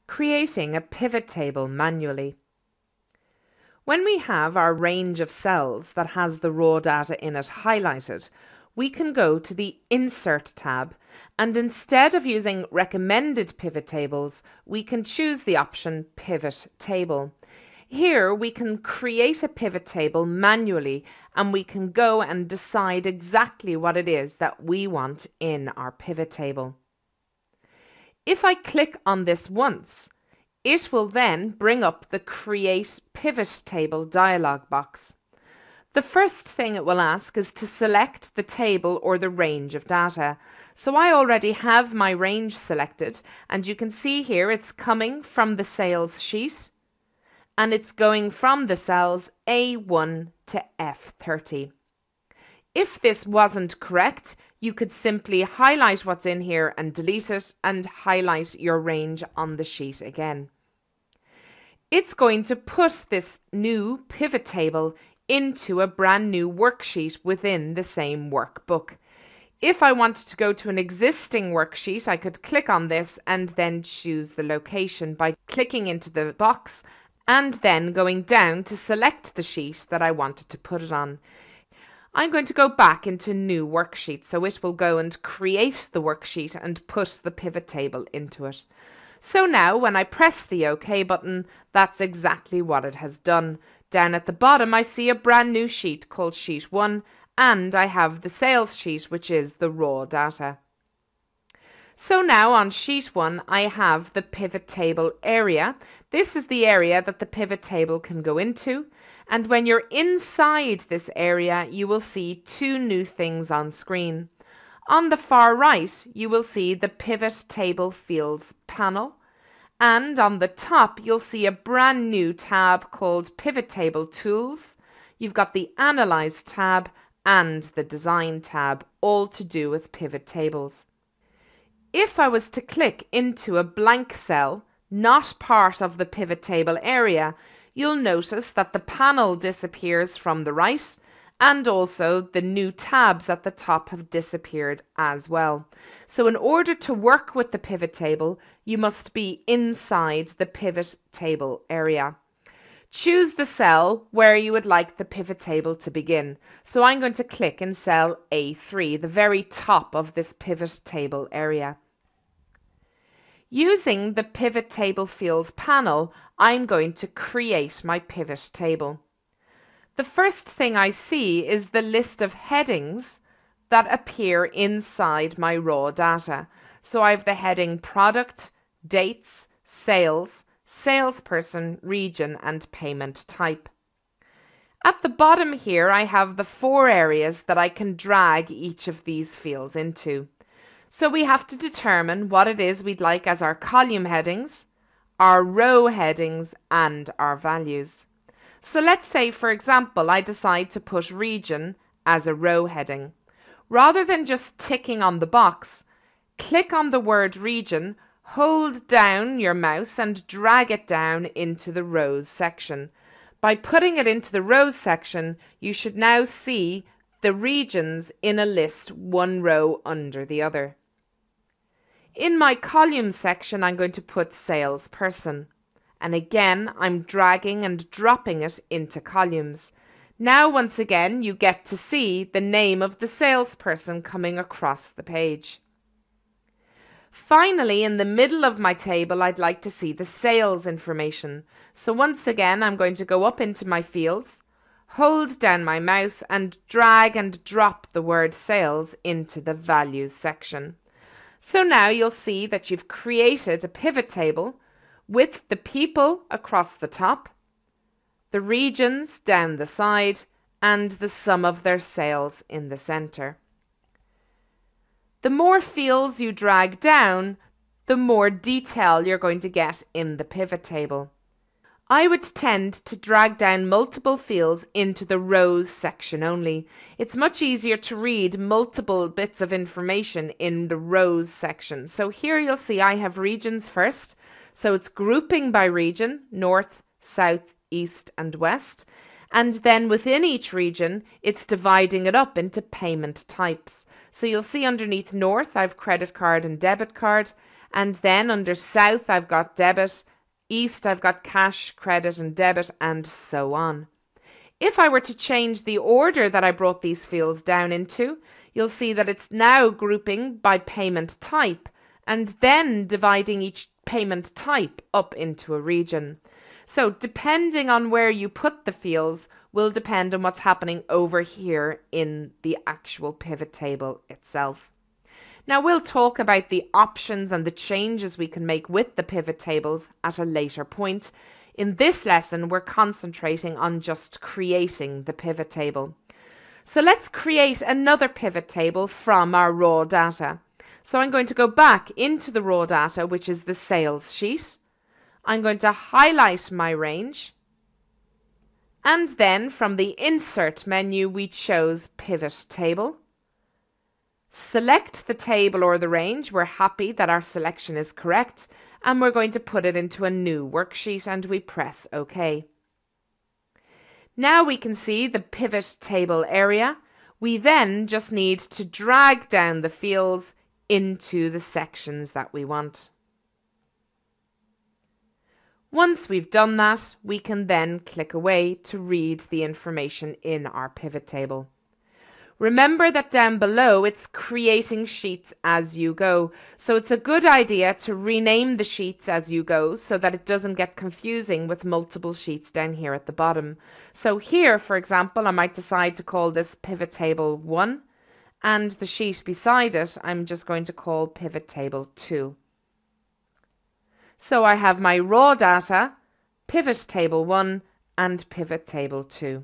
creating a pivot table manually. When we have our range of cells that has the raw data in it highlighted, we can go to the Insert tab, and instead of using recommended pivot tables, we can choose the option Pivot Table. Here we can create a pivot table manually, and we can go and decide exactly what it is that we want in our pivot table. If I click on this once, it will then bring up the Create Pivot Table dialog box. The first thing it will ask is to select the table or the range of data. So I already have my range selected, and you can see here it's coming from the sales sheet, and it's going from the cells A1 to F30. If this wasn't correct, you could simply highlight what's in here and delete it and highlight your range on the sheet again. It's going to put this new pivot table into a brand new worksheet within the same workbook. If I wanted to go to an existing worksheet, I could click on this and then choose the location by clicking into the box and then going down to select the sheet that I wanted to put it on. I'm going to go back into new worksheet, so it will go and create the worksheet and put the pivot table into it. So now when I press the OK button, that's exactly what it has done. Down at the bottom I see a brand new sheet called Sheet 1, and I have the sales sheet, which is the raw data. So now on Sheet 1 I have the pivot table area. This is the area that the pivot table can go into, and when you're inside this area you will see two new things on screen. On the far right you will see the Pivot Table Fields panel, and on the top you'll see a brand new tab called Pivot Table Tools. You've got the Analyze tab and the Design tab, all to do with pivot tables. If I was to click into a blank cell, not part of the pivot table area, you'll notice that the panel disappears from the right, and also the new tabs at the top have disappeared as well. So in order to work with the pivot table, you must be inside the pivot table area. Choose the cell where you would like the pivot table to begin. So I'm going to click in cell A3, the very top of this pivot table area. Using the Pivot Table Fields panel, I'm going to create my pivot table. The first thing I see is the list of headings that appear inside my raw data. So I have the heading Product, Dates, Sales, Salesperson, Region, and Payment Type. At the bottom here I have the 4 areas that I can drag each of these fields into. So we have to determine what it is we'd like as our column headings, our row headings, and our values. So let's say, for example, I decide to put region as a row heading. Rather than just ticking on the box, click on the word region, hold down your mouse and drag it down into the rows section. By putting it into the rows section, you should now see the regions in a list one row under the other. In my column section, I'm going to put salesperson. And again, I'm dragging and dropping it into columns. Now, once again, you get to see the name of the salesperson coming across the page. Finally, in the middle of my table, I'd like to see the sales information. So once again, I'm going to go up into my fields, hold down my mouse and drag and drop the word sales into the values section. So now you'll see that you've created a pivot table with the people across the top, the regions down the side, and the sum of their sales in the center. The more fields you drag down, the more detail you're going to get in the pivot table. I would tend to drag down multiple fields into the rows section only. It's much easier to read multiple bits of information in the rows section. So here you'll see I have regions first. So it's grouping by region, north, south, east and west. And then within each region, it's dividing it up into payment types. So you'll see underneath north, I've credit card and debit card. And then under south, I've got debit, east, I've got cash, credit and debit, and so on. If I were to change the order that I brought these fields down into, you'll see that it's now grouping by payment type and then dividing each payment type up into a region. So depending on where you put the fields will depend on what's happening over here in the actual pivot table itself. Now we'll talk about the options and the changes we can make with the pivot tables at a later point. In this lesson, we're concentrating on just creating the pivot table. So let's create another pivot table from our raw data. So I'm going to go back into the raw data, which is the sales sheet. I'm going to highlight my range. And then from the Insert menu, we chose Pivot Table. Select the table or the range. We're happy that our selection is correct. And we're going to put it into a new worksheet and we press OK. Now we can see the pivot table area. We then just need to drag down the fields into the sections that we want. Once we've done that, we can then click away to read the information in our pivot table. Remember that down below it's creating sheets as you go, so it's a good idea to rename the sheets as you go so that it doesn't get confusing with multiple sheets down here at the bottom. So here, for example, I might decide to call this Pivot Table 1 and the sheet beside it I'm just going to call Pivot Table 2. So I have my raw data, Pivot Table 1 and Pivot Table 2.